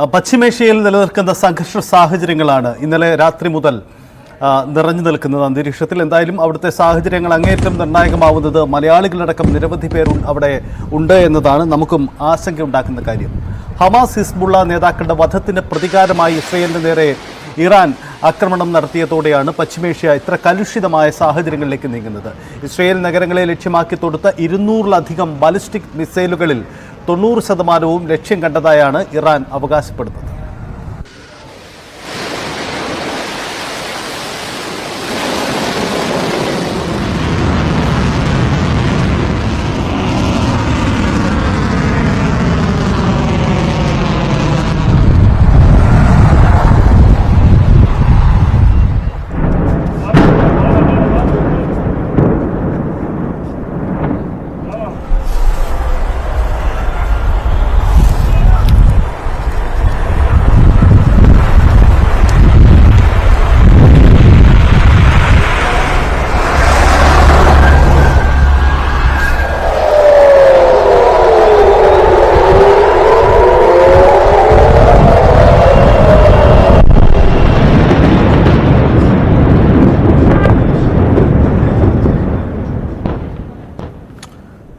പശ്ചിമേഷ്യയിൽ നിലനിൽക്കുന്ന സംഘർഷ സാഹചര്യങ്ങളാണ് ഇന്നലെ രാത്രി മുതൽ നിറഞ്ഞു നിൽക്കുന്നത് അന്തരീക്ഷത്തിൽ. എന്തായാലും അവിടുത്തെ സാഹചര്യങ്ങൾ അങ്ങേയറ്റം നിർണായകമാവുന്നത് മലയാളികളടക്കം നിരവധി പേർ അവിടെ ഉണ്ട് എന്നതാണ് നമുക്കും ആശങ്കയുണ്ടാക്കുന്ന കാര്യം. ഹമാസ് ഹിസ്ബുള്ള നേതാക്കളുടെ വധത്തിന് പ്രതികാരമായി ഇസ്രയേലിന് നേരെ ഇറാൻ ആക്രമണം നടത്തിയതോടെയാണ് പശ്ചിമേഷ്യ ഇത്ര കലുഷിതമായ സാഹചര്യങ്ങളിലേക്ക് നീങ്ങുന്നത്. ഇസ്രയേൽ നഗരങ്ങളെ ലക്ഷ്യമാക്കി തൊടുത്ത 200-ലധികം ബാലിസ്റ്റിക് മിസൈലുകളിൽ 90% ലക്ഷ്യം കണ്ടതായാണ് ഇറാൻ അവകാശപ്പെടുന്നത്.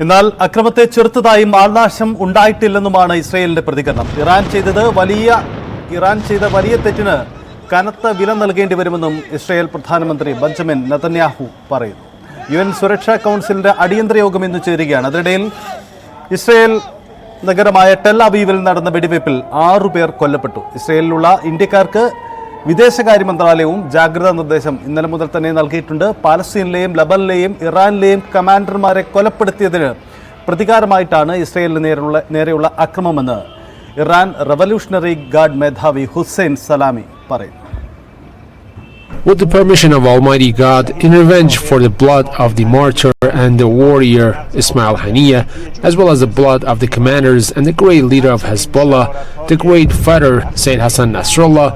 എന്നാൽ അക്രമത്തെ ചെറുത്തതായും ആൾനാശം ഉണ്ടായിട്ടില്ലെന്നുമാണ് ഇസ്രയേലിന്റെ പ്രതികരണം. ഇറാൻ ചെയ്ത വലിയ തെറ്റിന് കനത്ത വില നൽകേണ്ടി വരുമെന്നും ഇസ്രയേൽ പ്രധാനമന്ത്രി ബെഞ്ചമിൻ നെതന്യാഹു പറയുന്നു. UN സുരക്ഷാ കൗൺസിലിന്റെ അടിയന്തര യോഗം ഇന്ന് ചേരുകയാണ്. അതിനിടയിൽ ഇസ്രയേൽ നഗരമായ ടെൽ അവീവിൽ നടന്ന വെടിവയ്പിൽ 6 പേർ കൊല്ലപ്പെട്ടു. ഇസ്രയേലിലുള്ള ഇന്ത്യക്കാർക്ക് വിദേശകാര്യ മന്ത്രാലയവും ജാഗ്രതാ നിർദ്ദേശം ഇന്നലെ മുതൽ തന്നെ നൽകിയിട്ടുണ്ട്. പാലസ്തീനിലെയും ലബനിലെയും ഇറാനിലെയും കമാൻഡർമാരെ കൊലപ്പെടുത്തിയതിന് പ്രതികാരമായിട്ടാണ് ഇസ്രയേലിന് നേരെയുള്ള അക്രമമെന്ന് ഇറാൻ റവല്യൂഷണറി ഗാർഡ് മേധാവി ഹുസൈൻ സലാമി പറയുന്നു. With the permission of Almighty God, in revenge for the blood of the martyr and the warrior Ismail Haniyeh, as well as the blood of the commanders and the great leader of Hezbollah, the great fighter Sayyid Hassan Nasrallah,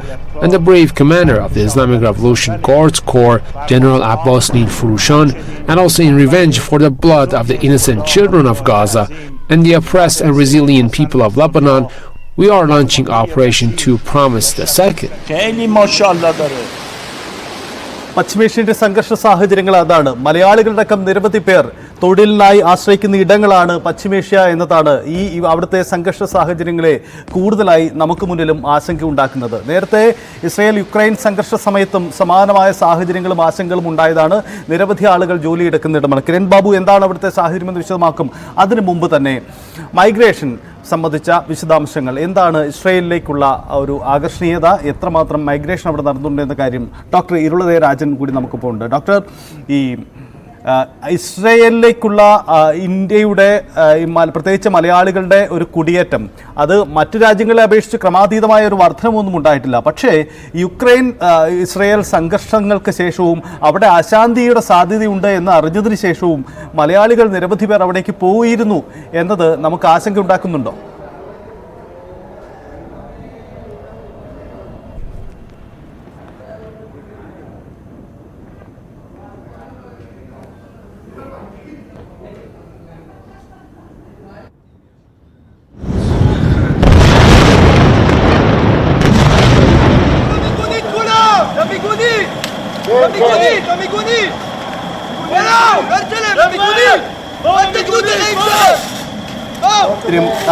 and the brave commander of the Islamic Revolution Guards Corps, General Abbas Neel Furushan, and also in revenge for the blood of the innocent children of Gaza and the oppressed and resilient people of Lebanon, we are launching Operation 2 Promise the Second. പശ്ചിമേഷ്യന്റെ സംഘർഷ സാഹചര്യങ്ങൾ അതാണ്. മലയാളികളടക്കം നിരവധി പേർ തൊഴിലിനായി ആശ്രയിക്കുന്ന ഇടങ്ങളാണ് പശ്ചിമേഷ്യ എന്നതാണ് അവിടുത്തെ സംഘർഷ സാഹചര്യങ്ങളെ കൂടുതലായി നമുക്ക് മുന്നിലും ആശങ്ക ഉണ്ടാക്കുന്നത്. നേരത്തെ ഇസ്രയേൽ യുക്രൈൻ സംഘർഷ സമയത്തും സമാനമായ സാഹചര്യങ്ങളും ആശങ്കകളും ഉണ്ടായതാണ്. നിരവധി ആളുകൾ ജോലിയെടുക്കുന്ന ഇടമാണ്. കിരൺ ബാബു എന്താണ് അവിടുത്തെ സാഹചര്യമെന്ന് വിശദമാക്കും. അതിനു മുമ്പ് തന്നെ മൈഗ്രേഷൻ സംബന്ധിച്ച വിശദാംശങ്ങൾ എന്താണ്? ഇസ്രയേലിലേക്കുള്ള ഒരു ആകർഷണീയത, എത്രമാത്രം മൈഗ്രേഷൻ അവിടെ നടന്നുണ്ട് എന്ന കാര്യം ഡോക്ടർ ഇരുളതേ രാജൻ കൂടി നമുക്കിപ്പോൾ ഉണ്ട്. ഡോക്ടർ, ഈ ഇസ്രയേലിലേക്കുള്ള ഇന്ത്യയുടെ പ്രത്യേകിച്ച് മലയാളികളുടെ ഒരു കുടിയേറ്റം അത് മറ്റു രാജ്യങ്ങളെ അപേക്ഷിച്ച് ക്രമാതീതമായ ഒരു വർധനമൊന്നും ഉണ്ടായിട്ടില്ല. പക്ഷേ യുക്രൈൻ ഇസ്രയേൽ സംഘർഷങ്ങൾക്ക് ശേഷവും അവിടെ അശാന്തിയുടെ സാധ്യതയുണ്ട് എന്ന് അറിഞ്ഞതിന് ശേഷവും മലയാളികൾ നിരവധി പേർ അവിടേക്ക് പോയിരുന്നു എന്നത് നമുക്ക് ആശങ്ക ഉണ്ടാക്കുന്നുണ്ടോ?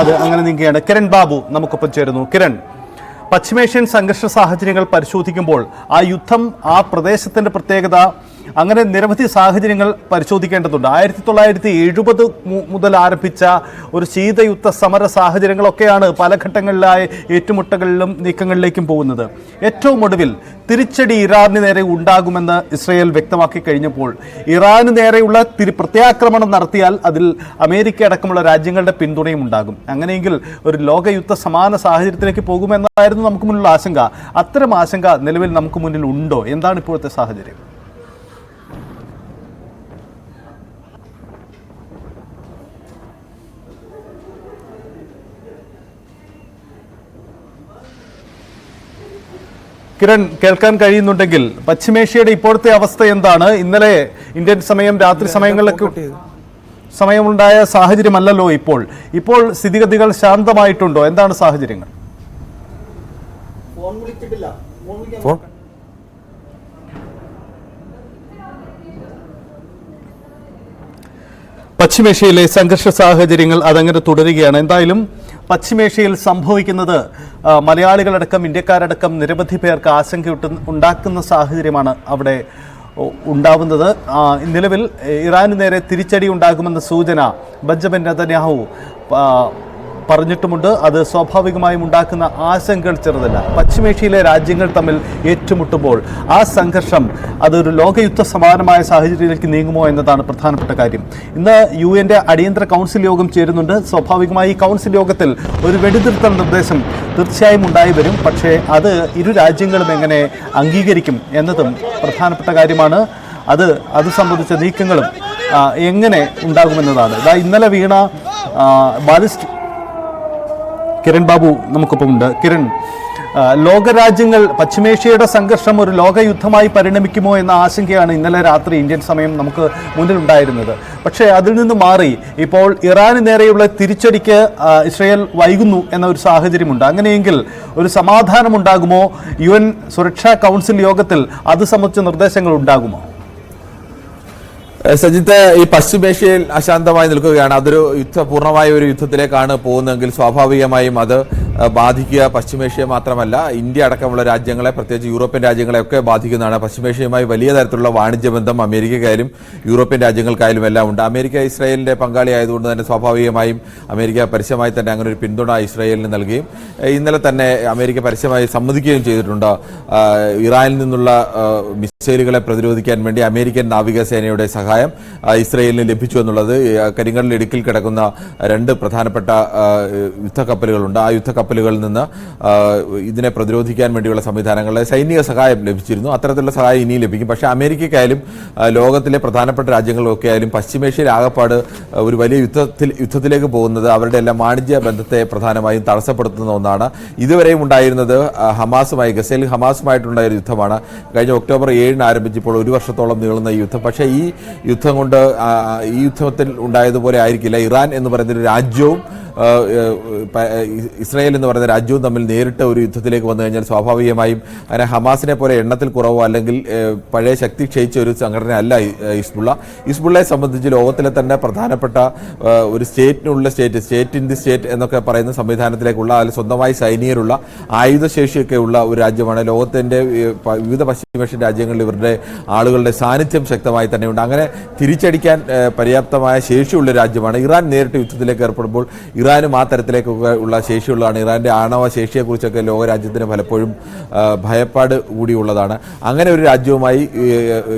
അത് അങ്ങനെ നീങ്ങുകയാണ്. കിരൺ ബാബു നമുക്കൊപ്പം ചേരുന്നു. കിരൺ, പശ്ചിമേഷ്യൻ സംഘർഷ സാഹചര്യങ്ങൾ പരിശോധിക്കുമ്പോൾ ആ യുദ്ധം, ആ പ്രദേശത്തിന്റെ പ്രത്യേകത, അങ്ങനെ നിരവധി സാഹചര്യങ്ങൾ പരിശോധിക്കേണ്ടതുണ്ട്. 1970 മുതൽ ആരംഭിച്ച ഒരു ശീതയുദ്ധ സമര സാഹചര്യങ്ങളൊക്കെയാണ് പല ഘട്ടങ്ങളിലായ ഏറ്റുമുട്ടലിലും നീക്കങ്ങളിലേക്കും പോകുന്നത്. ഏറ്റവും ഒടുവിൽ തിരിച്ചടി ഇറാന് നേരെ ഉണ്ടാകുമെന്ന് ഇസ്രയേൽ വ്യക്തമാക്കി കഴിഞ്ഞപ്പോൾ ഇറാന് നേരെയുള്ള പ്രത്യാക്രമണം നടത്തിയാൽ അതിൽ അമേരിക്ക അടക്കമുള്ള രാജ്യങ്ങളുടെ പിന്തുണയും ഉണ്ടാകും. അങ്ങനെയെങ്കിൽ ഒരു ലോകയുദ്ധ സമാന സാഹചര്യത്തിലേക്ക് പോകുമെന്നായിരുന്നു നമുക്ക് മുന്നിലുള്ള ആശങ്ക. അത്തരം ആശങ്ക നിലവിൽ നമുക്ക് മുന്നിൽ ഉണ്ടോ? എന്താണ് ഇപ്പോഴത്തെ സാഹചര്യം? കിരൺ, കേൾക്കാൻ കഴിയുന്നുണ്ടെങ്കിൽ പശ്ചിമേഷ്യയുടെ ഇപ്പോഴത്തെ അവസ്ഥ എന്താണ്? ഇന്നലെ ഇന്ത്യൻ സമയം രാത്രി സമയങ്ങളിലൊക്കെ സമയമുണ്ടായ സാഹചര്യമല്ലല്ലോ ഇപ്പോൾ സ്ഥിതിഗതികൾ ശാന്തമായിട്ടുണ്ടോ? എന്താണ് സാഹചര്യങ്ങൾ? ഫോൺ പശ്ചിമേഷ്യയിലെ സംഘർഷ സാഹചര്യങ്ങൾ അതങ്ങനെ തുടരുകയാണ്. എന്തായാലും പശ്ചിമേഷ്യയിൽ സംഭവിക്കുന്നത് മലയാളികളടക്കം ഇന്ത്യക്കാരടക്കം നിരവധി പേർക്ക് ആശങ്ക ഉണ്ടാക്കുന്ന സാഹചര്യമാണ് അവിടെ ഉണ്ടാവുന്നത്. നിലവിൽ ഇറാന് നേരെ തിരിച്ചടി ഉണ്ടാകുമെന്ന സൂചന ബെഞ്ചമിൻ നെതന്യാഹു പറഞ്ഞിട്ടുമുണ്ട്. അത് സ്വാഭാവികമായും ഉണ്ടാക്കുന്ന ആശങ്കകൾ ചെറുതല്ല. പശ്ചിമേഷ്യയിലെ രാജ്യങ്ങൾ തമ്മിൽ ഏറ്റുമുട്ടുമ്പോൾ ആ സംഘർഷം അതൊരു ലോകയുദ്ധ സമാനമായ സാഹചര്യത്തിലേക്ക് നീങ്ങുമോ എന്നതാണ് പ്രധാനപ്പെട്ട കാര്യം. ഇന്ന് UN അടിയന്തര കൗൺസിൽ യോഗം ചേരുന്നുണ്ട്. സ്വാഭാവികമായി ഈ കൗൺസിൽ യോഗത്തിൽ ഒരു വെടിനിർത്തൽ നിർദ്ദേശം തീർച്ചയായും ഉണ്ടായി വരും. പക്ഷേ അത് ഇരു രാജ്യങ്ങളും എങ്ങനെ അംഗീകരിക്കും എന്നതും പ്രധാനപ്പെട്ട കാര്യമാണ്. അത് സംബന്ധിച്ച നീക്കങ്ങളും എങ്ങനെ ഉണ്ടാകുമെന്നതാണ്. ഇന്നലെ വീണ ബാലിസ്റ്റ് കിരൺ ബാബു നമുക്കൊപ്പമുണ്ട്. കിരൺ, ലോകരാജ്യങ്ങൾ പശ്ചിമേഷ്യയുടെ സംഘർഷം ഒരു ലോകയുദ്ധമായി പരിണമിക്കുമോ എന്ന ആശങ്കയാണ് ഇന്നലെ രാത്രി ഇന്ത്യൻ സമയം നമുക്ക് മുന്നിലുണ്ടായിരുന്നത്. പക്ഷേ അതിൽ നിന്ന് മാറി ഇപ്പോൾ ഇറാന് നേരെയുള്ള തിരിച്ചടിക്ക് ഇസ്രയേൽ വൈകുന്നു എന്ന ഒരു സാഹചര്യമുണ്ട്. അങ്ങനെയെങ്കിൽ ഒരു സമാധാനമുണ്ടാകുമോ? UN സുരക്ഷാ കൗൺസിൽ യോഗത്തിൽ അത് സംബന്ധിച്ച നിർദ്ദേശങ്ങൾ ഉണ്ടാകുമോ? സജിത്ത്, ഈ പശ്ചിമേഷ്യയിൽ അശാന്തമായി നിൽക്കുകയാണ്. അതൊരു പൂർണ്ണമായ ഒരു യുദ്ധത്തിലേക്കാണ് പോകുന്നതെങ്കിൽ സ്വാഭാവികമായും അത് ബാധിക്കുക പശ്ചിമേഷ്യയെ മാത്രമല്ല ഇന്ത്യ അടക്കമുള്ള രാജ്യങ്ങളെ, പ്രത്യേകിച്ച് യൂറോപ്യൻ രാജ്യങ്ങളെയൊക്കെ ബാധിക്കുന്നതാണ്. പശ്ചിമേഷ്യയുമായി വലിയ തരത്തിലുള്ള വാണിജ്യ ബന്ധം അമേരിക്കയ്ക്കായാലും യൂറോപ്യൻ രാജ്യങ്ങൾക്കായാലും എല്ലാം ഉണ്ട്. അമേരിക്ക ഇസ്രായേലിന്റെ പങ്കാളിയായതുകൊണ്ട് തന്നെ സ്വാഭാവികമായും അമേരിക്ക പരസ്യമായി തന്നെ അങ്ങനെ ഒരു പിന്തുണ ഇസ്രായേലിന് നൽകുകയും ഇന്നലെ തന്നെ അമേരിക്ക പരസ്യമായി സമ്മതിക്കുകയും ചെയ്തിട്ടുണ്ട്. ഇറാനിൽ നിന്നുള്ള മിസൈലുകളെ പ്രതിരോധിക്കാൻ വേണ്ടി അമേരിക്കൻ നാവികസേനയുടെ സഹായം ഇസ്രായേലിന് ലഭിച്ചു എന്നുള്ളത്. കരിങ്കടൽ ഇടുക്കിൽ കിടക്കുന്ന 2 പ്രധാനപ്പെട്ട യുദ്ധക്കപ്പലുകളുണ്ട്. ആ യുദ്ധക്കപ്പലുകളിൽ നിന്ന് ഇതിനെ പ്രതിരോധിക്കാൻ വേണ്ടിയുള്ള സംവിധാനങ്ങളുടെ സൈനിക സഹായം ലഭിച്ചിരുന്നു. അത്തരത്തിലുള്ള സഹായം ഇനിയും ലഭിക്കും. പക്ഷേ അമേരിക്കയ്ക്കായാലും ലോകത്തിലെ പ്രധാനപ്പെട്ട രാജ്യങ്ങളൊക്കെ ആയാലും പശ്ചിമേഷ്യയിൽ ആകപ്പാട് ഒരു വലിയ യുദ്ധത്തിലേക്ക് പോകുന്നത് അവരുടെ എല്ലാം വാണിജ്യ ബന്ധത്തെ പ്രധാനമായും തടസ്സപ്പെടുത്തുന്ന ഒന്നാണ്. ഇതുവരെയും ഉണ്ടായിരുന്നത് ഹമാസുമായി, ഗസയിൽ ഹമാസുമായിട്ടുണ്ടായ ഒരു യുദ്ധമാണ്. കഴിഞ്ഞ ഒക്ടോബർ 7 ആരംഭിച്ചപ്പോൾ 1 വർഷത്തോളം നീളുന്ന ഈ യുദ്ധം. പക്ഷേ ഈ യുദ്ധം കൊണ്ട് ഈ യുദ്ധത്തിൽ ഉണ്ടായതുപോലെ ആയിരിക്കില്ല. ഇറാൻ എന്ന് പറയുന്ന ഒരു രാജ്യവും ഇസ്രായേൽ എന്ന് പറയുന്ന രാജ്യവും തമ്മിൽ നേരിട്ട് ഒരു യുദ്ധത്തിലേക്ക് വന്നു കഴിഞ്ഞാൽ സ്വാഭാവികമായും അങ്ങനെ ഹമാസിനെ പോലെ എണ്ണത്തിൽ കുറവോ അല്ലെങ്കിൽ പഴയ ശക്തി ക്ഷയിച്ച ഒരു സംഘടന അല്ല ഹിസ്ബുള്ളയെ സംബന്ധിച്ച് ലോകത്തിലെ തന്നെ പ്രധാനപ്പെട്ട ഒരു സ്റ്റേറ്റിനുള്ള സ്റ്റേറ്റ് ഇൻ ദി സ്റ്റേറ്റ് എന്നൊക്കെ പറയുന്ന സംവിധാനത്തിലേക്കുള്ള അതിൽ സ്വന്തമായി സൈനികരുള്ള ആയുധശേഷിയൊക്കെ ഉള്ള ഒരു രാജ്യമാണ്. ലോകത്തിന്റെ വിവിധ പശ്ചിമേഷ്യൻ രാജ്യങ്ങളിൽ ഇവരുടെ ആളുകളുടെ സാന്നിധ്യം ശക്തമായി തന്നെയുണ്ട്. അങ്ങനെ തിരിച്ചടിക്കാൻ പര്യാപ്തമായ ശേഷിയുള്ള രാജ്യമാണ്. ഇറാൻ നേരിട്ട് യുദ്ധത്തിലേക്ക് ഏർപ്പെടുമ്പോൾ ഇറാനും ആ തരത്തിലേക്കൊക്കെ ഉള്ള ശേഷിയുള്ളതാണ്. ഇറാന്റെ ആണവ ശേഷിയെക്കുറിച്ചൊക്കെ ലോകരാജ്യത്തിന് പലപ്പോഴും ഭയപ്പാട് കൂടിയുള്ളതാണ്. അങ്ങനെ ഒരു രാജ്യവുമായി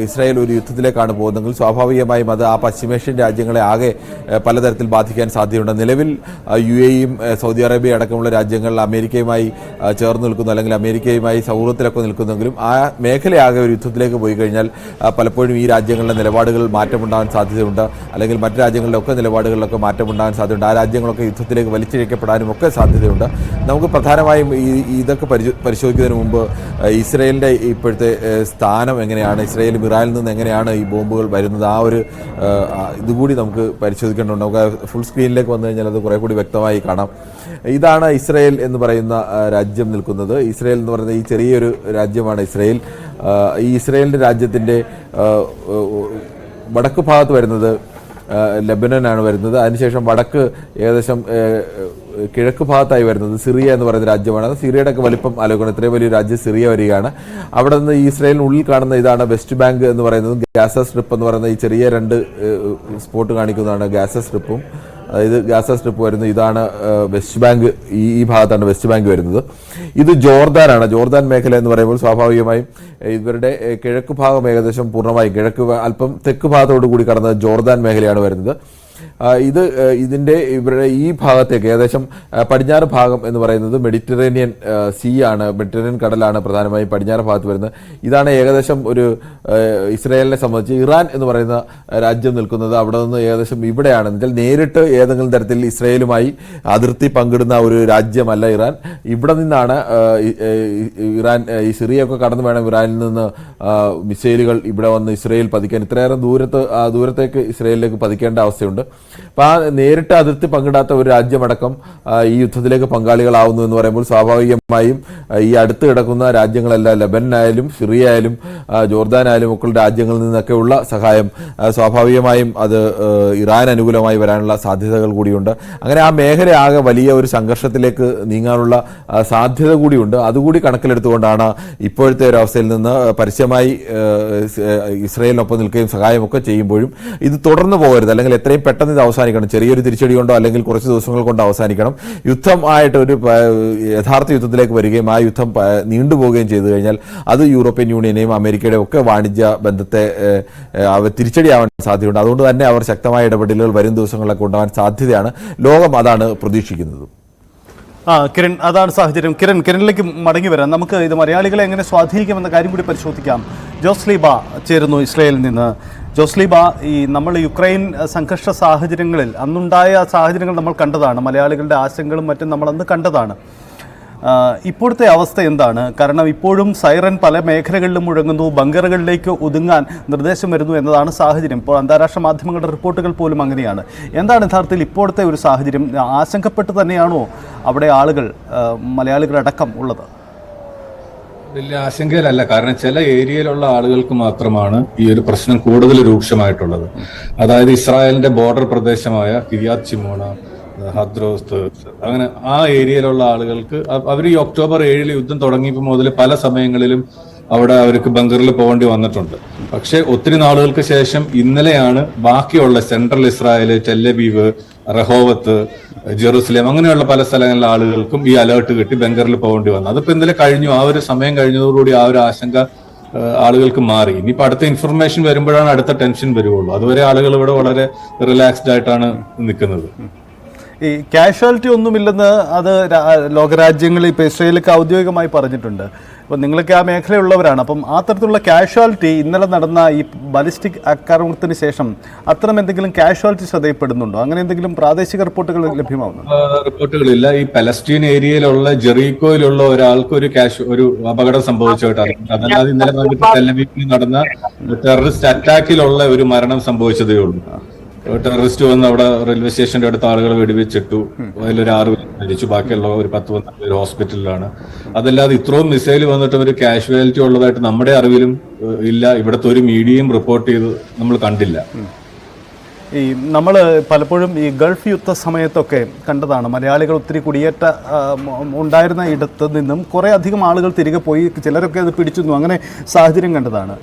ഇസ്രായേൽ ഒരു യുദ്ധത്തിലേക്കാണ് പോകുന്നതെങ്കിൽ സ്വാഭാവികമായും അത് ആ പശ്ചിമേഷ്യൻ രാജ്യങ്ങളെ ആകെ പലതരത്തിൽ ബാധിക്കാൻ സാധ്യതയുണ്ട്. നിലവിൽ UAEയും സൗദി അറേബ്യ അടക്കമുള്ള രാജ്യങ്ങൾ അമേരിക്കയുമായി ചേർന്ന് നിൽക്കുന്നു, അല്ലെങ്കിൽ അമേരിക്കയുമായി സൗഹൃദത്തിലൊക്കെ നിൽക്കുന്നെങ്കിലും ആ മേഖലയാകെ ഒരു യുദ്ധത്തിലേക്ക് പോയി കഴിഞ്ഞാൽ പലപ്പോഴും ഈ രാജ്യങ്ങളുടെ നിലപാടുകൾ മാറ്റമുണ്ടാകാൻ സാധ്യതയുണ്ട്, അല്ലെങ്കിൽ മറ്റു രാജ്യങ്ങളിലൊക്കെ നിലപാടുകളിലൊക്കെ മാറ്റമുണ്ടാകാൻ സാധ്യതയുണ്ട്. ആ രാജ്യങ്ങളൊക്കെ യുദ്ധത്തിലേക്ക് വലിച്ചിഴക്കപ്പെടാനും ഒക്കെ സാധ്യതയുണ്ട്. നമുക്ക് പ്രധാനമായും ഇതൊക്കെ പരിശോധിക്കുന്നതിന് മുമ്പ് ഇസ്രായേലിൻ്റെ ഇപ്പോഴത്തെ സ്ഥാനം എങ്ങനെയാണ്, ഇസ്രായേലും ഇറാനിൽ നിന്ന് എങ്ങനെയാണ് ഈ ബോംബുകൾ വരുന്നത്, ആ ഒരു ഇതുകൂടി നമുക്ക് പരിശോധിക്കേണ്ടതുണ്ട്. നമുക്ക് ഫുൾ സ്ക്രീനിലേക്ക് വന്നു കഴിഞ്ഞാൽ അത് കുറേ കൂടി വ്യക്തമായി കാണാം. ഇതാണ് ഇസ്രായേൽ എന്ന് പറയുന്ന രാജ്യം നിൽക്കുന്നത്. ഇസ്രായേൽ എന്ന് പറയുന്ന ഈ ചെറിയൊരു രാജ്യമാണ് ഇസ്രായേൽ. ഈ ഇസ്രായേലിൻ്റെ രാജ്യത്തിൻ്റെ വടക്ക് ഭാഗത്ത് വരുന്നത് ലെബനനാണ് വരുന്നത്. അതിനുശേഷം വടക്ക് ഏകദേശം കിഴക്ക് ഭാഗത്തായി വരുന്നത് സിറിയ എന്ന് പറയുന്ന രാജ്യമാണ്. സിറിയയുടെ ഒക്കെ വലിപ്പം ആലോചിക്കണം. ഇത്രയും വലിയ രാജ്യം സിറിയ വരികയാണ്. അവിടെ നിന്ന് ഈ ഇസ്രായേലിനുള്ളിൽ കാണുന്ന ഇതാണ് വെസ്റ്റ് ബാങ്ക് എന്ന് പറയുന്നത്. ഗാസ സ്ട്രിപ്പ് എന്ന് പറയുന്ന ഈ ചെറിയ 2 സ്പോട്ട് കാണിക്കുന്നതാണ് ഗാസ സ്ട്രിപ്പും. അതായത് ഗാസ സ്ട്രിപ്പ് വരുന്നത് ഇതാണ് വെസ്റ്റ് ബാങ്ക്. ഈ ഭാഗത്താണ് വെസ്റ്റ് ബാങ്ക് വരുന്നത്. ഇത് ജോർദാനാണ്. ജോർദാൻ മേഖല എന്ന് പറയുമ്പോൾ സ്വാഭാവികമായും ഇവരുടെ കിഴക്ക് ഭാഗം ഏകദേശം പൂർണ്ണമായും കിഴക്ക് അല്പം തെക്ക് ഭാഗത്തോടു കൂടി കടന്നത് ജോർദാൻ മേഖലയാണ് വരുന്നത്. ഇതിന്റെ ഇവരുടെ ഈ ഭാഗത്തേക്ക് ഏകദേശം പടിഞ്ഞാറ് ഭാഗം എന്ന് പറയുന്നത് മെഡിറ്ററേനിയൻ സീ ആണ്, മെഡിറ്ററേനിയൻ കടലാണ് പ്രധാനമായും പടിഞ്ഞാറ് ഭാഗത്ത് വരുന്നത്. ഇതാണ് ഏകദേശം ഒരു ഇസ്രായേലിനെ സംബന്ധിച്ച് ഇറാൻ എന്ന് പറയുന്ന രാജ്യം നിൽക്കുന്നത് അവിടെ നിന്ന് ഏകദേശം ഇവിടെയാണ്. എന്നുവെച്ചാൽ നേരിട്ട് ഏതെങ്കിലും തരത്തിൽ ഇസ്രായേലുമായി അതിർത്തി പങ്കിടുന്ന ഒരു രാജ്യമല്ല ഇറാൻ. ഇവിടെ നിന്നാണ് ഇറാൻ ഈ സിറിയൊക്കെ കടന്നു വേണം ഇറാനിൽ നിന്ന് മിസൈലുകൾ ഇവിടെ വന്ന് ഇസ്രായേൽ പതിക്കാൻ. ഇത്രയേറെ ദൂരത്തേക്ക് ഇസ്രായേലിലേക്ക് പതിക്കേണ്ട അവസ്ഥയുണ്ട്. അപ്പോൾ ആ നേരിട്ട് അതിർത്തി പങ്കിടാത്ത ഒരു രാജ്യമടക്കം ഈ യുദ്ധത്തിലേക്ക് പങ്കാളികളാവുന്നു എന്ന് പറയുമ്പോൾ സ്വാഭാവികമായും ഈ അടുത്ത് കിടക്കുന്ന രാജ്യങ്ങളെല്ലാം ലെബനായാലും സിറിയ ആയാലും ജോർദാനായാലും ഒക്കെ രാജ്യങ്ങളിൽ നിന്നൊക്കെയുള്ള സഹായം സ്വാഭാവികമായും അത് ഇറാൻ അനുകൂലമായി വരാനുള്ള സാധ്യതകൾ കൂടിയുണ്ട്. അങ്ങനെ ആ മേഖല ആകെ വലിയ ഒരു സംഘർഷത്തിലേക്ക് നീങ്ങാനുള്ള സാധ്യത കൂടിയുണ്ട്. അതുകൂടി കണക്കിലെടുത്തുകൊണ്ടാണ് ഇപ്പോഴത്തെ ഒരു അവസ്ഥയിൽ നിന്ന് പരസ്യമായി ഇസ്രയേലിനൊപ്പം നിൽക്കുകയും സഹായമൊക്കെ ചെയ്യുമ്പോഴും ഇത് തുടർന്ന് പോകരുത്, അല്ലെങ്കിൽ എത്രയും പെട്ടെന്ന് ഇത് അവസാനിക്കണം. ചെറിയൊരു തിരിച്ചടി കൊണ്ടോ അല്ലെങ്കിൽ കുറച്ച് ദിവസങ്ങൾ കൊണ്ട് അവസാനിക്കണം. യുദ്ധം ആയിട്ട് ഒരു യഥാർത്ഥ യുദ്ധത്തിലേക്ക് വരികയും ആ യുദ്ധം നീണ്ടുപോവുകയും ചെയ്തു കഴിഞ്ഞാൽ അത് യൂറോപ്യൻ യൂണിയനെയും അമേരിക്കയുടെയും ഒക്കെ വാണിജ്യ ബന്ധത്തെ തിരിച്ചടിയാവാൻ സാധ്യതയുണ്ട്. അതുകൊണ്ട് തന്നെ അവർ ശക്തമായ ഇടപെടലുകൾ വരും ദിവസങ്ങളിലൊക്കെ ഉണ്ടാവാൻ സാധ്യതയാണ്. ലോകം അതാണ് പ്രതീക്ഷിക്കുന്നത്. കിരൺ, അതാണ് സാഹചര്യം. കിരണിലേക്ക് മടങ്ങി വരാം. നമുക്ക് ഇത് മലയാളികളെ എങ്ങനെ സ്വാധീനിക്കുമെന്ന കാര്യം കൂടി പരിശോധിക്കാം. ജോസ്ലീബ ചേരുന്നു ഇസ്രയേലിൽ നിന്ന്. ജോസ്ലീബ, ഈ നമ്മൾ യുക്രൈൻ സംഘർഷ സാഹചര്യങ്ങളിൽ അന്നുണ്ടായ സാഹചര്യങ്ങൾ നമ്മൾ കണ്ടതാണ്. മലയാളികളുടെ ആശങ്കകളും മറ്റും നമ്മളന്ന് കണ്ടതാണ്. ഇപ്പോഴത്തെ അവസ്ഥ എന്താണ്? കാരണം ഇപ്പോഴും സൈറൻ പല മേഖലകളിലും മുഴങ്ങുന്നു, ബങ്കറുകളിലേക്ക് ഒതുങ്ങാൻ നിർദ്ദേശം വരുന്നു എന്നതാണ് സാഹചര്യം. ഇപ്പോൾ അന്താരാഷ്ട്ര മാധ്യമങ്ങളുടെ റിപ്പോർട്ടുകൾ പോലും അങ്ങനെയാണ്. എന്താണ് യഥാർത്ഥത്തിൽ ഇപ്പോഴത്തെ ഒരു സാഹചര്യം? ആശങ്കപ്പെട്ട് തന്നെയാണോ അവിടെ ആളുകൾ, മലയാളികളടക്കം ഉള്ളത്? വലിയ ആശങ്കയിലല്ല. കാരണം ചില ഏരിയയിലുള്ള ആളുകൾക്ക് മാത്രമാണ് ഈ ഒരു പ്രശ്നം കൂടുതൽ രൂക്ഷമായിട്ടുള്ളത്. അതായത് ഇസ്രായേലിന്റെ ബോർഡർ പ്രദേശമായ കിരിയാത് ഷിമോണ, ഹദ്രോസ്, അങ്ങനെ ആ ഏരിയയിലുള്ള ആളുകൾക്ക് അവർ ഈ ഒക്ടോബർ 7 യുദ്ധം തുടങ്ങിയപ്പോൾ മുതൽ പല സമയങ്ങളിലും അവിടെ അവർക്ക് ബങ്കറിൽ പോകേണ്ടി വന്നിട്ടുണ്ട്. പക്ഷെ ഒത്തിരി നാളുകൾക്ക് ശേഷം ഇന്നലെയാണ് ബാക്കിയുള്ള സെൻട്രൽ ഇസ്രായേല്, ടെല്ലബീവ്, റഹോവത്ത്, ജെറുസലേം അങ്ങനെയുള്ള പല സ്ഥലങ്ങളിലെ ആളുകൾക്കും ഈ അലേർട്ട് കിട്ടി ബങ്കറിൽ പോകേണ്ടി വന്നു. അതിപ്പോ ഇന്നലെ കഴിഞ്ഞു. ആ ഒരു സമയം കഴിഞ്ഞതോടുകൂടി ആ ഒരു ആശങ്ക ആളുകൾക്ക് മാറി. ഇനിയിപ്പോ അടുത്ത ഇൻഫർമേഷൻ വരുമ്പോഴാണ് അടുത്ത ടെൻഷൻ വരുവുള്ളൂ. അതുവരെ ആളുകൾ ഇവിടെ വളരെ റിലാക്സ്ഡ് ആയിട്ടാണ് നിൽക്കുന്നത്. ഈ കാഷ്വാലിറ്റി ഒന്നുമില്ലെന്ന് അത് ലോകരാജ്യങ്ങൾ ഇപ്പോൾ ഇസ്രയേലൊക്കെ ഔദ്യോഗികമായി പറഞ്ഞിട്ടുണ്ട്. അപ്പോൾ നിങ്ങളൊക്കെ ആ മേഖലയുള്ളവരാണ്. അപ്പം ആ തരത്തിലുള്ള കാഷ്വാലിറ്റി ഇന്നലെ നടന്ന ഈ ബാലിസ്റ്റിക് ആക്രമണത്തിന് ശേഷം അത്തരം എന്തെങ്കിലും കാഷ്വാലിറ്റി ശ്രദ്ധയപ്പെടുന്നുണ്ടോ? അങ്ങനെ എന്തെങ്കിലും പ്രാദേശിക റിപ്പോർട്ടുകൾ ലഭ്യമാവുന്നു? റിപ്പോർട്ടുകളില്ല. ഈ പലസ്തീൻ ഏരിയയിലുള്ള ജെറീക്കോയിലുള്ള ഒരാൾക്ക് ഒരു അപകടം സംഭവിച്ചതായിട്ട് അറിയാം. അതല്ലാതെ ഇന്നലെ ടെലവീവിൽ നടന്ന ടെററിസ്റ്റ് അറ്റാക്കിലുള്ള ഒരു മരണം സംഭവിച്ചതേ ഉള്ളൂ. ടെററിസ്റ്റ് വന്ന് അവിടെ റെയിൽവേ സ്റ്റേഷന്റെ അടുത്ത് ആളുകൾ വെടിവെച്ചിട്ടു. അതിലൊരു 6 പേര് മരിച്ചു. ബാക്കിയുള്ള ഒരു 10-12 പേര് ഹോസ്പിറ്റലിലാണ്. അതല്ലാതെ ഇത്രയും മിസൈൽ വന്നിട്ട് ഒരു കാഷ്വാലിറ്റി ഉള്ളതായിട്ട് നമ്മുടെ അറിവിലും ഇല്ല. ഇവിടുത്തെ ഒരു മീഡിയയും റിപ്പോർട്ട് ചെയ്ത് നമ്മൾ കണ്ടില്ല. ഈ നമ്മൾ പലപ്പോഴും ഈ ഗൾഫ് യുദ്ധ സമയത്തൊക്കെ കണ്ടതാണ്, മലയാളികൾ ഒത്തിരി കുടിയേറ്റ ഉണ്ടായിരുന്ന ഇടത്ത് നിന്നും കുറേ അധികം ആളുകൾ തിരികെ പോയി, ചിലരൊക്കെ അത് പിടിച്ചു, അങ്ങനെ സാഹചര്യം കണ്ടതാണ്.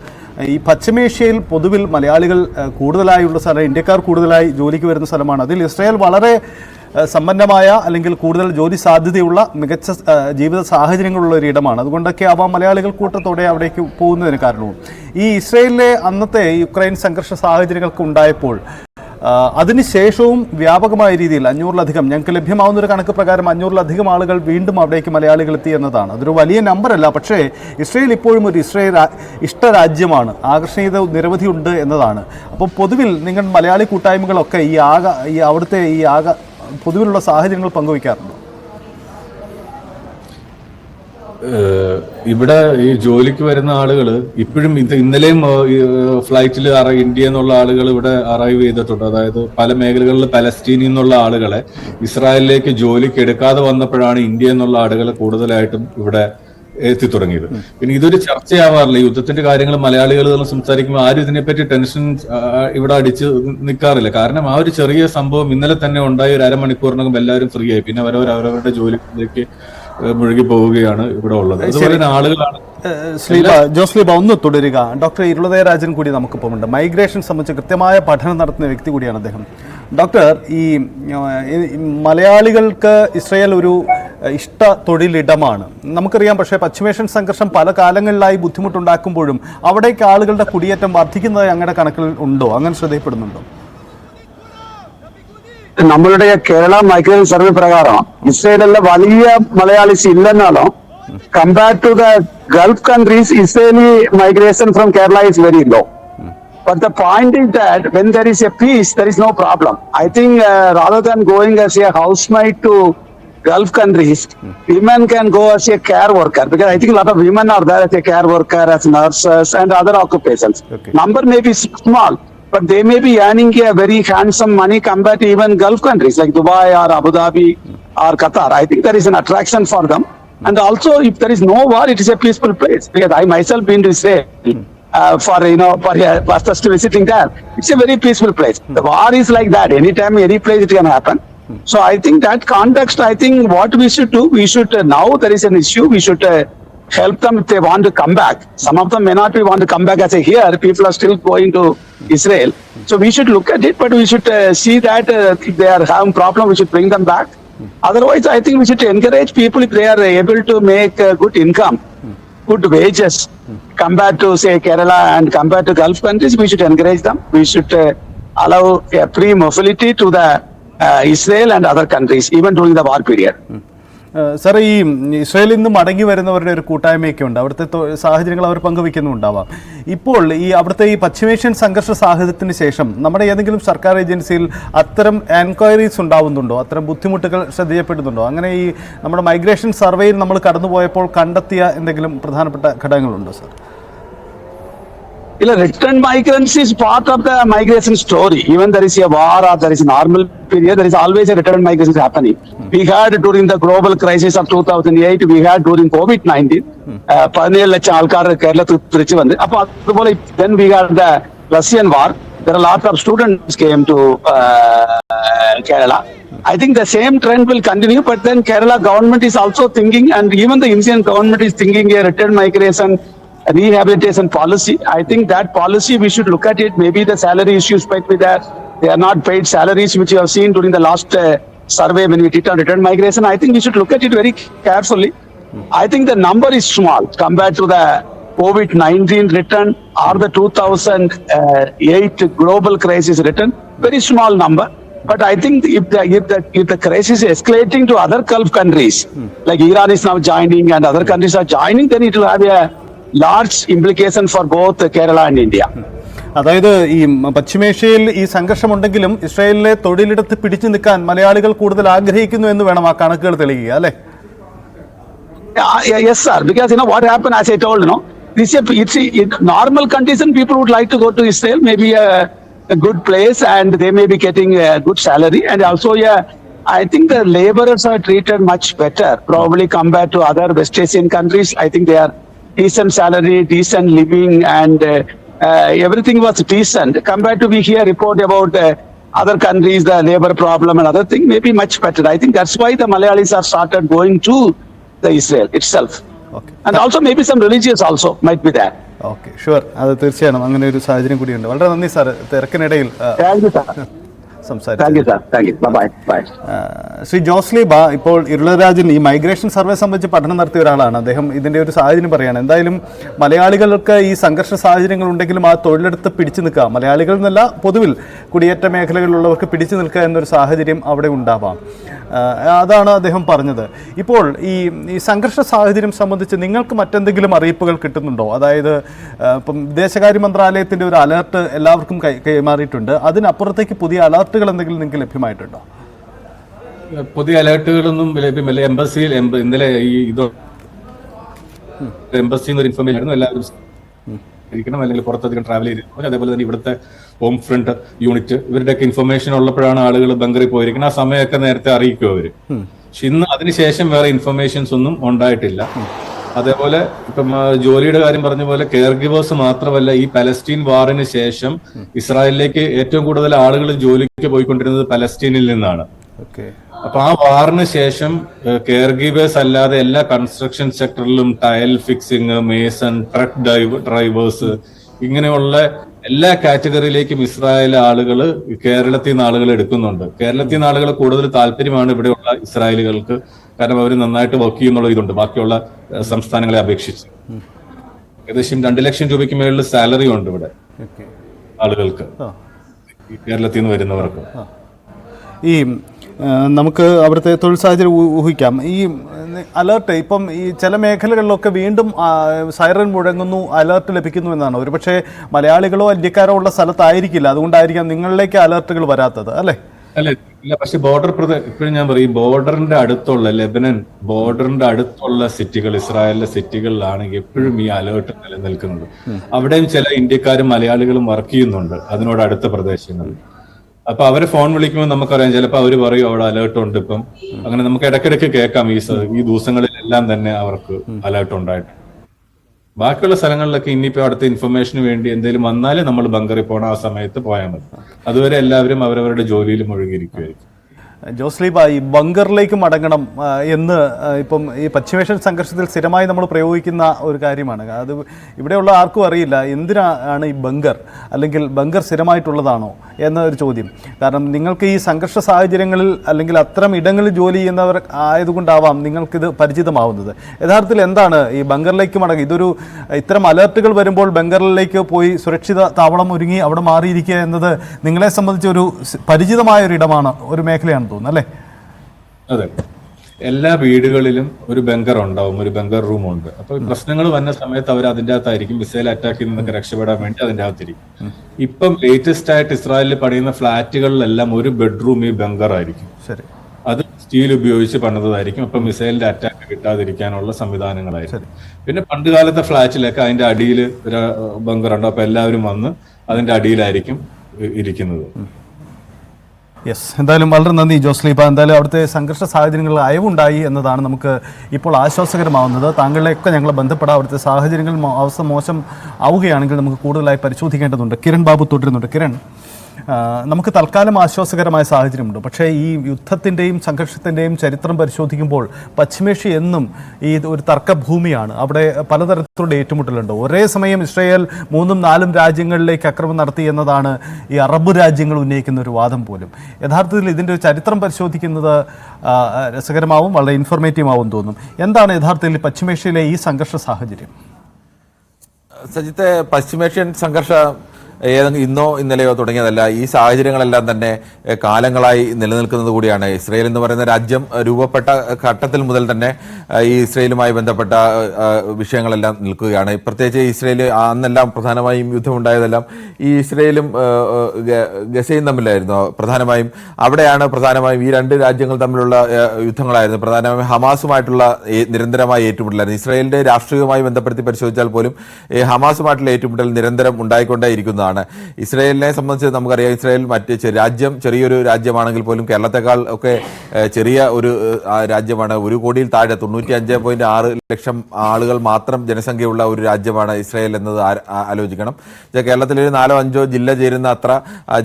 ഈ പശ്ചിമേഷ്യയിൽ പൊതുവിൽ മലയാളികൾ കൂടുതലായുള്ള സ്ഥലം, ഇന്ത്യക്കാർ കൂടുതലായി ജോലിക്ക് വരുന്ന സ്ഥലമാണ്. അതിൽ ഇസ്രായേൽ വളരെ സമ്പന്നമായ അല്ലെങ്കിൽ കൂടുതൽ ജോലി സാധ്യതയുള്ള മികച്ച ജീവിത സാഹചര്യങ്ങളുള്ള ഒരു ഇടമാണ്. അതുകൊണ്ടൊക്കെ ആവാം മലയാളികൾ കൂട്ടത്തോടെ അവിടേക്ക് പോകുന്നതിന് കാരണവും. ഈ ഇസ്രായേലിലെ അന്നത്തെ യുക്രൈൻ സംഘർഷ സാഹചര്യങ്ങൾക്ക് ഉണ്ടായപ്പോൾ അതിനുശേഷവും വ്യാപകമായ രീതിയിൽ 500-ലധികം, ഞങ്ങൾക്ക് ലഭ്യമാവുന്നൊരു കണക്ക് പ്രകാരം 500-ലധികം ആളുകൾ വീണ്ടും അവിടേക്ക് മലയാളികൾ എത്തി എന്നതാണ്. അതൊരു വലിയ നമ്പറല്ല. പക്ഷേ ഇസ്രയേൽ ഇപ്പോഴും ഒരു ഇഷ്ടരാജ്യമാണ്, ആകർഷണീയത നിരവധി ഉണ്ട് എന്നതാണ്. അപ്പോൾ പൊതുവിൽ നിങ്ങൾ മലയാളി കൂട്ടായ്മകളൊക്കെ ഈ അവിടുത്തെ പൊതുവിലുള്ള സാഹചര്യങ്ങൾ പങ്കുവയ്ക്കാറുണ്ട്? ഇവിടെ ഈ ജോലിക്ക് വരുന്ന ആളുകൾ ഇപ്പോഴും ഇന്നലെയും ഫ്ലൈറ്റിൽ ഇന്ത്യ എന്നുള്ള ആളുകൾ ഇവിടെ അറൈവ് ചെയ്തിട്ടുണ്ട്. അതായത് പല മേഖലകളിൽ പലസ്തീനിൽ നിന്നുള്ള ആളുകളെ ഇസ്രായേലിലേക്ക് ജോലിക്ക് എടുക്കാതെ വന്നപ്പോഴാണ് ഇന്ത്യ എന്നുള്ള ആളുകൾ കൂടുതലായിട്ടും ഇവിടെ എത്തി തുടങ്ങിയത്. പിന്നെ ഇതൊരു ചർച്ചയാവാറില്ല. യുദ്ധത്തിന്റെ കാര്യങ്ങൾ മലയാളികൾ സംസാരിക്കുമ്പോൾ ആരും ഇതിനെപ്പറ്റി ടെൻഷൻ ഇവിടെ അടിച്ച് നിൽക്കാറില്ല. കാരണം ആ ഒരു ചെറിയ സംഭവം ഇന്നലെ തന്നെ ഉണ്ടായി. ഒരു അരമണിക്കൂറിനകം എല്ലാവരും ഫ്രീ ആയി. പിന്നെ അവരവരുടെ ജോലിയിലേക്ക് മുഴുകി പോവുകയാണ് ഇവിടെ ഉള്ളത്. അതുപോലെ ആളുകളാണ്. ജോസ്ലീബ, ഒന്ന് തുടരുക. ഡോക്ടർ ഇരുളതയരാജൻ കൂടി നമുക്കിപ്പം ഉണ്ട്. മൈഗ്രേഷൻ സംബന്ധിച്ച് കൃത്യമായ പഠനം നടത്തുന്ന വ്യക്തി കൂടിയാണ് അദ്ദേഹം. ഡോക്ടർ, ഈ മലയാളികൾക്ക് ഇസ്രയേൽ ഒരു ഇഷ്ട തൊഴിലിടമാണ് നമുക്കറിയാം. പക്ഷേ പശ്ചിമേഷ്യൻ സംഘർഷം പല കാലങ്ങളിലായി ബുദ്ധിമുട്ടുണ്ടാക്കുമ്പോഴും അവിടേക്ക് ആളുകളുടെ കുടിയേറ്റം വർദ്ധിക്കുന്നതായി അങ്ങയുടെ കണക്കുകൾ ഉണ്ടോ? അങ്ങനെ ശ്രദ്ധയപ്പെടുന്നുണ്ടോ? നമ്മളുടെ കേരള മൈഗ്രേഷൻ സർവേ പ്രകാരം ഇസ്രയേലിലെ വലിയ Malayalees ഇല്ലെന്നാലും compared to the Gulf countries, Israeli migration from Kerala is very low. But the point is that when there is a peace, there is no problem. I think rather than going as a housemaid to Gulf countries, women can go as a care worker, because I think a lot of women are there as a care worker, as nurses and other occupations. Okay. Number may be small, but they may be earning a very handsome money compared to even Gulf countries like Dubai or Abu Dhabi or Qatar. I think there is an attraction for them. And also, if there is no war, it is a peaceful place. Because I myself been to Israel for just visiting there. It's a very peaceful place. The war is like that. Anytime, any place it can happen. So I think that context, I think what we should do, we should now there is an issue. We should help them if they want to come back. Some of them may not want to come back as a here. People are still going to Israel. So we should look at it, but we should see that if they are having problem, we should bring them back. Otherwise, I think we should encourage people if they are able to make good income, good wages, compared to say Kerala and compared to Gulf countries, we should encourage them. We should allow a free mobility to the Israel and other countries, even during the war period. Sir, ഈ ഇസ്രായേലിൽ നിന്ന് മടങ്ങി വരുന്നവരുടെ ഒരു കൂട്ടായ്മയൊക്കെ ഉണ്ട്, അവിടുത്തെ സാഹചര്യങ്ങൾ അവർ പങ്കുവയ്ക്കുന്നുണ്ടാവാം. ഇപ്പോൾ അവിടുത്തെ ഈ പശ്ചിമേഷ്യൻ സംഘർഷ സാഹചര്യത്തിന് ശേഷം നമ്മുടെ ഏതെങ്കിലും സർക്കാർ ഏജൻസിയിൽ അത്തരം എൻക്വയറീസ് ഉണ്ടാവുന്നുണ്ടോ, അത്തരം ബുദ്ധിമുട്ടുകൾ ശ്രദ്ധയപ്പെടുന്നുണ്ടോ? അങ്ങനെ ഈ നമ്മുടെ മൈഗ്രേഷൻ സർവേയിൽ നമ്മൾ കടന്നുപോയപ്പോൾ കണ്ടെത്തിയ എന്തെങ്കിലും പ്രധാനപ്പെട്ട ഘടകങ്ങളുണ്ടോ sir? Return migrants is part of the migration story. Even there is a war or there is a normal period, there is always a return migration happening. We had during the global crisis of 2008, we had during COVID-19, 17 ലക്ഷം ആൾക്കാർ കേരളത്തിൽ തിരിച്ചു വന്ന്. അപ്പോൾ അതുപോലെ then we had the Russian war. There are a lot of students came to Kerala. I think the same trend will continue, but then Kerala government is also thinking, and even the Indian government is thinking a return migration rehabilitation policy. I think that policy we should look at it. Maybe the salary issues might be there. They are not paid salaries, which you have seen during the last survey when we did on return migration. I think we should look at it very carefully. I think the number is small compared to the COVID-19 return or the 2008 global crisis return. Very small number. But I think if the crisis is escalating to other Gulf countries, like Iran is now joining and other countries are joining, then it will have a large implication for both Kerala and India. അതായത് ഈ പശ്ചിമേഷ്യയിൽ ഈ സംഘർഷമുണ്ടെങ്കിലും ഇസ്രായേലിലെ തൊഴിലിടത്ത് പിടിച്ചു നിൽക്കാൻ മലയാളികൾ കൂടുതൽ ആഗ്രഹിക്കുന്നു എന്ന് വേണം ആ കണക്കുകൾ തെളിയിക്കുക, അല്ലേ? Yes, sir. Because what happened, as I told, it's normal condition. People would like to go to Israel, maybe a good place, and they may be getting a good salary, and also I think the laborers are treated much better, probably compared to other West Asian countries. I think they are decent salary, decent living, and everything was decent. Compared to we hear report about other countries, the labor problem and other thing, maybe much better. I think that's why the Malayalis have started going to the Israel itself. Okay. And also maybe some religious also might be there. Okay, sure. അത് തീർച്ചയായും അങ്ങനെ ഒരു സാഹചര്യം കൂടിയുണ്ട്. വളരെ നന്ദി sir, തിരക്കിനിടയിൽ ശ്രീ ജോസ്ലീബ, ഇപ്പോൾ ഇരുളരാജൻ ഈ മൈഗ്രേഷൻ സർവേ സംബന്ധിച്ച് പഠനം നടത്തിയ ഒരാളാണ്. അദ്ദേഹം ഇതിൻ്റെ ഒരു സാഹചര്യം പറയുകയാണ്. എന്തായാലും മലയാളികൾക്ക് ഈ സംഘർഷ സാഹചര്യങ്ങൾ ഉണ്ടെങ്കിലും ആ തൊഴിലെടുത്ത് പിടിച്ചു നിൽക്കുക, മലയാളികൾ എന്നല്ല പൊതുവിൽ കുടിയേറ്റ മേഖലകളിലുള്ളവർക്ക് പിടിച്ചു നിൽക്കുക എന്നൊരു സാഹചര്യം അവിടെ ഉണ്ടാവാം. അതാണ് അദ്ദേഹം പറഞ്ഞത്. ഇപ്പോൾ ഈ സംഘർഷ സാഹചര്യം സംബന്ധിച്ച് നിങ്ങൾക്ക് മറ്റെന്തെങ്കിലും അറിയിപ്പുകൾ കിട്ടുന്നുണ്ടോ? അതായത് ഇപ്പം വിദേശകാര്യ മന്ത്രാലയത്തിൻ്റെ ഒരു അലർട്ട് എല്ലാവർക്കും കൈമാറിയിട്ടുണ്ട്. അതിനപ്പുറത്തേക്ക് പുതിയ അലർട്ടുകൾ എന്തെങ്കിലും നിങ്ങൾക്ക് ലഭ്യമായിട്ടുണ്ടോ? പുതിയ അലർട്ടുകളൊന്നും ലഭ്യമല്ല. എംബസിയിൽ ഇന്നലെ എംബസിയിൽ നിന്ന് ഒരു ഇൻഫർമേഷൻ ആയിരുന്നു, എല്ലാവരും ഇരിക്കണം അല്ലെങ്കിൽ പുറത്തധികം ട്രാവൽ ചെയ്തിരിക്കണം. അതേപോലെ തന്നെ ഇവിടുത്തെ ഹോം ഫ്രണ്ട് യൂണിറ്റ് ഇവരുടെയൊക്കെ ഇൻഫർമേഷൻ ഉള്ളപ്പോഴാണ് ആളുകൾ ബങ്കറിൽ പോയിരിക്കുന്നത്. ആ സമയമൊക്കെ നേരത്തെ അറിയിക്കും അവര്. പക്ഷെ ഇന്ന് അതിനുശേഷം വേറെ ഇൻഫർമേഷൻസ് ഒന്നും ഉണ്ടായിട്ടില്ല. അതേപോലെ ഇപ്പം ജോലിയുടെ കാര്യം പറഞ്ഞ പോലെ കെയർ ഗിവേഴ്സ് മാത്രമല്ല, ഈ പലസ്തീൻ വാറിന് ശേഷം ഇസ്രായേലിലേക്ക് ഏറ്റവും കൂടുതൽ ആളുകൾ ജോലിക്ക് പോയിക്കൊണ്ടിരുന്നത് പലസ്തീനിൽ നിന്നാണ്. അപ്പൊ ആ വാറിന് ശേഷം കെയർ ഗീവേഴ്സ് അല്ലാതെ എല്ലാ കൺസ്ട്രക്ഷൻ സെക്ടറിലും tile fixing, mason, truck drivers, ഇങ്ങനെയുള്ള എല്ലാ കാറ്റഗറിയിലേക്കും ഇസ്രായേൽ ആളുകൾ കേരളത്തിൽ നിന്ന് ആളുകൾ എടുക്കുന്നുണ്ട്. കേരളത്തിൽ നിന്ന് ആളുകൾ കൂടുതൽ താല്പര്യമാണ് ഇവിടെയുള്ള ഇസ്രായേലുകൾക്ക്, കാരണം അവർ നന്നായിട്ട് വർക്ക് ചെയ്യുന്നുള്ള ഇതുണ്ട് ബാക്കിയുള്ള സംസ്ഥാനങ്ങളെ അപേക്ഷിച്ച്. ഏകദേശം 2 ലക്ഷം രൂപയ്ക്ക് മേളിൽ സാലറി ഉണ്ട് ഇവിടെ ആളുകൾക്ക്, കേരളത്തിൽ നിന്ന് വരുന്നവർക്ക്. ഈ നമുക്ക് അവിടുത്തെ തൊഴിൽ സാഹചര്യം ഊഹിക്കാം. ഈ അലേർട്ട് ഇപ്പം ഈ ചില മേഖലകളിലൊക്കെ വീണ്ടും സൈറൻ മുഴങ്ങുന്നു, അലേർട്ട് ലഭിക്കുന്നു എന്നാണ്. ഒരുപക്ഷെ മലയാളികളോ ഇന്ത്യക്കാരോ ഉള്ള സ്ഥലത്തായിരിക്കില്ല, അതുകൊണ്ടായിരിക്കാം നിങ്ങളിലേക്ക് അലേർട്ടുകൾ വരാത്തത്, അല്ലേ? അല്ല ഇല്ല, പക്ഷെ ഇപ്പോഴും ഞാൻ പറയും, ബോർഡറിന്റെ അടുത്തുള്ള ലെബനൻ ബോർഡറിന്റെ അടുത്തുള്ള സിറ്റികൾ, ഇസ്രായേലിലെ സിറ്റികളിലാണ് എപ്പോഴും ഈ അലേർട്ട് നിലനിൽക്കുന്നത്. അവിടെയും ചില ഇന്ത്യക്കാരും മലയാളികളും വർക്ക് ചെയ്യുന്നുണ്ട് അതിനോട് അടുത്ത പ്രദേശങ്ങളിൽ. അപ്പൊ അവരെ ഫോൺ വിളിക്കുമ്പോൾ നമുക്കറിയാം, ചിലപ്പോൾ അവർ പറയും അവിടെ അലേർട്ട് ഉണ്ട് ഇപ്പം. അങ്ങനെ നമുക്ക് ഇടയ്ക്കിടയ്ക്ക് കേൾക്കാം ഈ ദിവസങ്ങളിലെല്ലാം തന്നെ അവർക്ക് അലേർട്ട് ഉണ്ടായിട്ട്. ബാക്കിയുള്ള സ്ഥലങ്ങളിലൊക്കെ ഇനിയിപ്പോ അടുത്ത ഇൻഫർമേഷന് വേണ്ടി എന്തെങ്കിലും വന്നാലേ നമ്മൾ ബങ്കറിൽ പോകണം, ആ സമയത്ത് പോയാൽ മതി. അതുവരെ എല്ലാവരും അവരവരുടെ ജോലിയിൽ മുഴുകിയിരിക്കുമായിരിക്കും. ജോസ്ലീബ, ഈ ബങ്കറിലേക്ക് മടങ്ങണം എന്ന് ഇപ്പം ഈ പശ്ചിമേഷ്യൻ സംഘർഷത്തിൽ സ്ഥിരമായി നമ്മൾ പ്രയോഗിക്കുന്ന ഒരു കാര്യമാണ്. അത് ഇവിടെയുള്ള ആർക്കും അറിയില്ല എന്തിനാണ് ഈ ബങ്കർ, അല്ലെങ്കിൽ ബങ്കർ സ്ഥിരമായിട്ടുള്ളതാണോ എന്നൊരു ചോദ്യം. കാരണം നിങ്ങൾക്ക് ഈ സംഘർഷ സാഹചര്യങ്ങളിൽ അല്ലെങ്കിൽ അത്തരം ഇടങ്ങളിൽ ജോലി ചെയ്യുന്നവർ ആയതുകൊണ്ടാവാം നിങ്ങൾക്കിത് പരിചിതമാവുന്നത്. യഥാർത്ഥത്തിൽ എന്താണ് ഈ ബങ്കറിലേക്ക് മടങ്ങി? ഇത്തരം അലർട്ടുകൾ വരുമ്പോൾ ബങ്കറിലേക്ക് പോയി സുരക്ഷിത താവളം ഒരുങ്ങി അവിടെ മാറിയിരിക്കുക എന്നത് നിങ്ങളെ സംബന്ധിച്ച് ഒരു പരിചിതമായ ഒരു ഇടമാണ്, ഒരു മേഖലയാണ് തോന്നുന്നു, അല്ലേ? അതെ, എല്ലാ വീടുകളിലും ഒരു ബങ്കർ ഉണ്ടാവും, ഒരു ബങ്കർ റൂം ഉണ്ട്. അപ്പൊ പ്രശ്നങ്ങൾ വന്ന സമയത്ത് അവർ അതിൻ്റെ അകത്തായിരിക്കും, മിസൈൽ അറ്റാക്കിൽ നിന്നൊക്കെ രക്ഷപ്പെടാൻ വേണ്ടി അതിൻ്റെ അകത്തിരിക്കും. ഇപ്പം ലേറ്റസ്റ്റ് ആയിട്ട് ഇസ്രായേലിൽ പണിയുന്ന ഫ്ലാറ്റുകളിലെല്ലാം ഒരു ബെഡ്റൂം ഈ ബങ്കർ ആയിരിക്കും. ശരി, അത് സ്റ്റീൽ ഉപയോഗിച്ച് പണിതതായിരിക്കും. അപ്പൊ മിസൈലിന്റെ അറ്റാക്ക് കിട്ടാതിരിക്കാനുള്ള സംവിധാനങ്ങളായിരിക്കും. പിന്നെ പണ്ട് കാലത്തെ ഫ്ലാറ്റിലൊക്കെ അതിന്റെ അടിയിൽ ഒരു ബങ്കർ ഉണ്ട്. അപ്പൊ എല്ലാവരും വന്ന് അതിന്റെ അടിയിലായിരിക്കും ഇരിക്കുന്നത്. യെസ്, എന്തായാലും വളരെ നന്ദി ജോസ്ലീബ. എന്തായാലും അവിടുത്തെ സംഘർഷ സാഹചര്യങ്ങളിൽ അയവുണ്ടായി എന്നതാണ് നമുക്ക് ഇപ്പോൾ ആശ്വാസകരമാവുന്നത്. താങ്കളെയൊക്കെ ഞങ്ങൾ ബന്ധപ്പെടാം. അവിടുത്തെ സാഹചര്യങ്ങൾ അവസ്ഥ മോശം ആവുകയാണെങ്കിൽ നമുക്ക് കൂടുതലായി പരിശോധിക്കേണ്ടതുണ്ട്. കിരൺ ബാബു തുടരുന്നുണ്ട്. കിരൺ, നമുക്ക് തൽക്കാലം ആശ്വാസകരമായ സാഹചര്യമുണ്ട്. പക്ഷേ ഈ യുദ്ധത്തിൻ്റെയും സംഘർഷത്തിൻ്റെയും ചരിത്രം പരിശോധിക്കുമ്പോൾ പശ്ചിമേഷ്യ എന്നും ഈ ഒരു തർക്കഭൂമിയാണ്. അവിടെ പലതരത്തിലുള്ള ഏറ്റുമുട്ടലുണ്ട്. ഒരേ സമയം ഇസ്രായേൽ 3-4 രാജ്യങ്ങളിലേക്ക് ആക്രമണം നടത്തി എന്നതാണ് ഈ അറബ് രാജ്യങ്ങൾ ഉന്നയിക്കുന്ന ഒരു വാദം പോലും. യഥാർത്ഥത്തിൽ ഇതിൻ്റെ ഒരു ചരിത്രം പരിശോധിക്കുന്നത് രസകരമാവും, വളരെ ഇൻഫോർമേറ്റീവ് ആവും തോന്നും. എന്താണ് യഥാർത്ഥത്തിൽ പശ്ചിമേഷ്യയിലെ ഈ സംഘർഷ സാഹചര്യം? സജിത്തെ, പശ്ചിമേഷ്യൻ സംഘർഷം ഏതെങ്കിലും ഇന്നോ ഇന്നലെയോ തുടങ്ങിയതല്ല. ഈ സാഹചര്യങ്ങളെല്ലാം തന്നെ കാലങ്ങളായി നിലനിൽക്കുന്നത് കൂടിയാണ്. ഇസ്രയേൽ എന്ന് പറയുന്ന രാജ്യം രൂപപ്പെട്ട ഘട്ടത്തിൽ മുതൽ തന്നെ ഈ ഇസ്രയേലുമായി ബന്ധപ്പെട്ട വിഷയങ്ങളെല്ലാം നിൽക്കുകയാണ്. പ്രത്യേകിച്ച് ഇസ്രയേൽ അന്നെല്ലാം പ്രധാനമായും യുദ്ധമുണ്ടായതെല്ലാം ഈ ഇസ്രയേലും ഗസയും തമ്മിലായിരുന്നു. പ്രധാനമായും അവിടെയാണ് പ്രധാനമായും ഈ രണ്ട് രാജ്യങ്ങൾ തമ്മിലുള്ള യുദ്ധങ്ങളായിരുന്നു. പ്രധാനമായും ഹമാസുമായിട്ടുള്ള നിരന്തരമായ ഏറ്റുമുട്ടലായിരുന്നു. ഇസ്രയേലിന്റെ രാഷ്ട്രീയവുമായി ബന്ധപ്പെടുത്തി പരിശോധിച്ചാൽ പോലും ഹമാസുമായിട്ടുള്ള ഏറ്റുമുട്ടൽ നിരന്തരം ഉണ്ടായിക്കൊണ്ടേയിരിക്കുന്നതാണ്. ഇസ്രായേലിനെ സംബന്ധിച്ച് നമുക്കറിയാം, ഇസ്രായേൽ ചെറിയൊരു രാജ്യമാണെങ്കിൽ പോലും കേരളത്തെക്കാൾ ഒക്കെ ചെറിയ ഒരു രാജ്യമാണ്. 1 കോടിയിൽ താഴെ 95.6 ലക്ഷം ആളുകൾ മാത്രം ജനസംഖ്യയുള്ള ഒരു രാജ്യമാണ് ഇസ്രായേൽ എന്നത് ആലോചിക്കണം. കേരളത്തിൽ 4-5 ജില്ല ചേരുന്ന അത്ര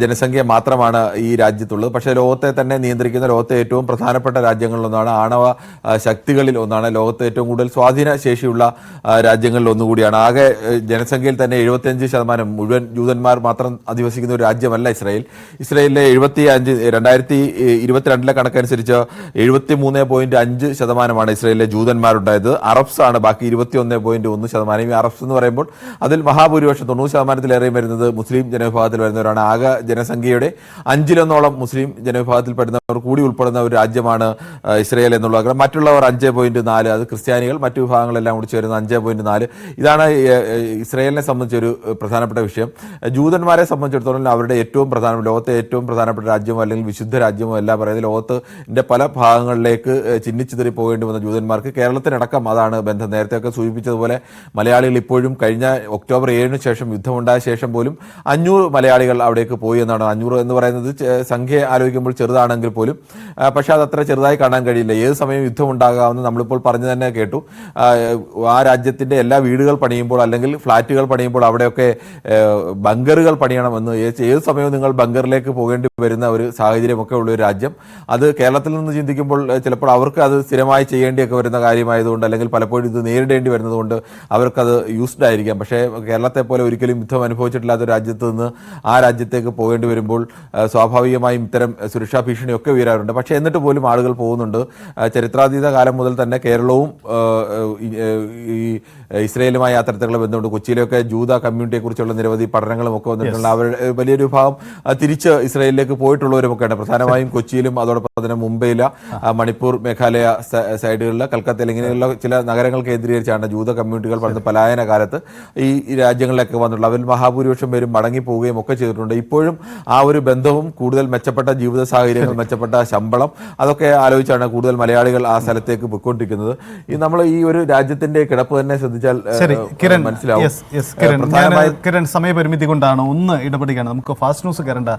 ജനസംഖ്യ മാത്രമാണ് ഈ രാജ്യത്തുള്ളത്. പക്ഷേ ലോകത്തെ തന്നെ നിയന്ത്രിക്കുന്ന, ലോകത്തെ ഏറ്റവും പ്രധാനപ്പെട്ട രാജ്യങ്ങളിലൊന്നാണ്, ആണവ ശക്തികളിൽ ഒന്നാണ്, ലോകത്തെ ഏറ്റവും കൂടുതൽ സ്വാധീന ശേഷിയുള്ള രാജ്യങ്ങളിൽ ഒന്നുകൂടിയാണ്. ആകെ ജനസംഖ്യയിൽ തന്നെ 75% മുഴുവൻ ജൂതന്മാർ മാത്രം അധിവസിക്കുന്ന ഒരു രാജ്യമല്ല ഇസ്രായേൽ. ഇസ്രായേലിലെ 2022 കണക്കനുസരിച്ച് 73.5% ഇസ്രായേലിലെ ജൂതന്മാരുണ്ടായത്. അറബ്സ് ആണ് ബാക്കി 21.1%. ഈ അറബ്സ് എന്ന് പറയുമ്പോൾ അതിൽ മഹാഭൂരിപക്ഷം 90%-ലേറെ വരുന്നത് മുസ്ലിം ജനവിഭാഗത്തിൽ വരുന്നവരാണ്. ആകെ ജനസംഖ്യയുടെ 1/5 മുസ്ലിം ജനവിഭാഗത്തിൽ പെടുന്നവർ കൂടി ഉൾപ്പെടുന്ന ഒരു രാജ്യമാണ് ഇസ്രായേൽ എന്നുള്ളത്. മറ്റുള്ളവർ 5.4, അത് ക്രിസ്ത്യാനികൾ, മറ്റു വിഭാഗങ്ങളെല്ലാം കൂടി ചേരുന്ന 5.4. ഇതാണ് ഇസ്രായേലിനെ സംബന്ധിച്ചൊരു പ്രധാനപ്പെട്ട വിഷയം. ജൂതന്മാരെ സംബന്ധിച്ചിടത്തോളം അവരുടെ ലോകത്തെ ഏറ്റവും പ്രധാനപ്പെട്ട രാജ്യമോ അല്ലെങ്കിൽ വിശുദ്ധ രാജ്യമോ എല്ലാം പറയുന്നത് ലോകത്തിന്റെ പല ഭാഗങ്ങളിലേക്ക് ചിന്നിച്ചിതറി പോകേണ്ടി വന്ന ജൂതന്മാർക്ക് കേരളത്തിനടക്കം അതാണ് ബന്ധം. നേരത്തെയൊക്കെ സൂചിപ്പിച്ചതുപോലെ മലയാളികൾ ഇപ്പോഴും കഴിഞ്ഞ ഒക്ടോബർ 7 ശേഷം, യുദ്ധമുണ്ടായ ശേഷം പോലും 500 മലയാളികൾ അവിടേക്ക് പോയി എന്നാണ്. 500 എന്ന് പറയുന്നത് സംഖ്യ ആലോചിക്കുമ്പോൾ ചെറുതാണെങ്കിൽ പോലും, പക്ഷെ അത് അത്ര ചെറുതായി കാണാൻ കഴിയില്ല. ഏത് സമയം യുദ്ധം ഉണ്ടാകാമെന്ന് നമ്മളിപ്പോൾ പറഞ്ഞു തന്നെ കേട്ടു. ആ രാജ്യത്തിന്റെ എല്ലാ വീടുകൾ പണിയുമ്പോൾ അല്ലെങ്കിൽ ഫ്ളാറ്റുകൾ പണിയുമ്പോൾ അവിടെയൊക്കെ ബങ്കറുകൾ പണിയണമെന്ന്, ഏത് സമയവും നിങ്ങൾ ബങ്കറിലേക്ക് പോകേണ്ടി വരുന്ന ഒരു സാഹചര്യമൊക്കെ ഉള്ള ഒരു രാജ്യം. അത് കേരളത്തിൽ നിന്ന് ചിന്തിക്കുമ്പോൾ ചിലപ്പോൾ അവർക്ക് അത് സ്ഥിരമായി ചെയ്യേണ്ടിയൊക്കെ വരുന്ന കാര്യമായതുകൊണ്ട്, അല്ലെങ്കിൽ പലപ്പോഴും ഇത് നേരിടേണ്ടി വരുന്നതുകൊണ്ട് അവർക്കത് യൂസ്ഡ് ആയിരിക്കാം. പക്ഷേ കേരളത്തെ പോലെ ഒരിക്കലും യുദ്ധം അനുഭവിച്ചിട്ടില്ലാത്ത രാജ്യത്ത് നിന്ന് ആ രാജ്യത്തേക്ക് പോകേണ്ടി വരുമ്പോൾ സ്വാഭാവികമായും ഇത്തരം സുരക്ഷാ ഭീഷണിയൊക്കെ ഉയരാറുണ്ട്. പക്ഷേ എന്നിട്ട് പോലും ആളുകൾ പോകുന്നുണ്ട്. ചരിത്രാതീത കാലം മുതൽ തന്നെ കേരളവും ഈ ഇസ്രയേലുമായി അത്തരത്തിലുള്ള ബന്ധമുണ്ട്. കൊച്ചിയിലൊക്കെ ജൂത കമ്മ്യൂണിറ്റിയെ കുറിച്ചുള്ള നിരവധി പഠനങ്ങളും ഒക്കെ വന്നിട്ടുണ്ട്. അവരുടെ വലിയൊരു ഭാഗം തിരിച്ച് ഇസ്രയേലിലേക്ക് പോയിട്ടുള്ളവരുമൊക്കെയാണ്. പ്രധാനമായും കൊച്ചിയിലും അതോടൊപ്പം തന്നെ മുംബൈയിലെ മണിപ്പൂർ മേഘാലയ സൈഡുകളിലെ കൽക്കത്തയിൽ ഇങ്ങനെയുള്ള ചില നഗരങ്ങൾ കേന്ദ്രീകരിച്ചാണ് ജൂത കമ്മ്യൂണിറ്റികൾ പറഞ്ഞ പലായന കാലത്ത് ഈ രാജ്യങ്ങളിലൊക്കെ വന്നിട്ടുള്ളത്. അവരിൽ മഹാഭൂരിപക്ഷം പേരും മടങ്ങിപ്പോവുകയും ഒക്കെ ചെയ്തിട്ടുണ്ട്. ഇപ്പോഴും ആ ഒരു ബന്ധവും കൂടുതൽ മെച്ചപ്പെട്ട ജീവിത സാഹചര്യങ്ങൾ, മെച്ചപ്പെട്ട ശമ്പളം, അതൊക്കെ ആലോചിച്ചാണ് കൂടുതൽ മലയാളികൾ ആ സ്ഥലത്തേക്ക് പോയിക്കൊണ്ടിരിക്കുന്നത്. നമ്മൾ ഈ ഒരു രാജ്യത്തിന്റെ കിടപ്പ് തന്നെ ശ്രദ്ധിച്ചാൽ മനസ്സിലാവും. കിരൺ സമയപരിമിതി കൊണ്ടാണ് ഒന്ന് ഇടപെടുകയാണ്. നമുക്ക് ഫാസ്റ്റ് ന്യൂസ് കയറേണ്ട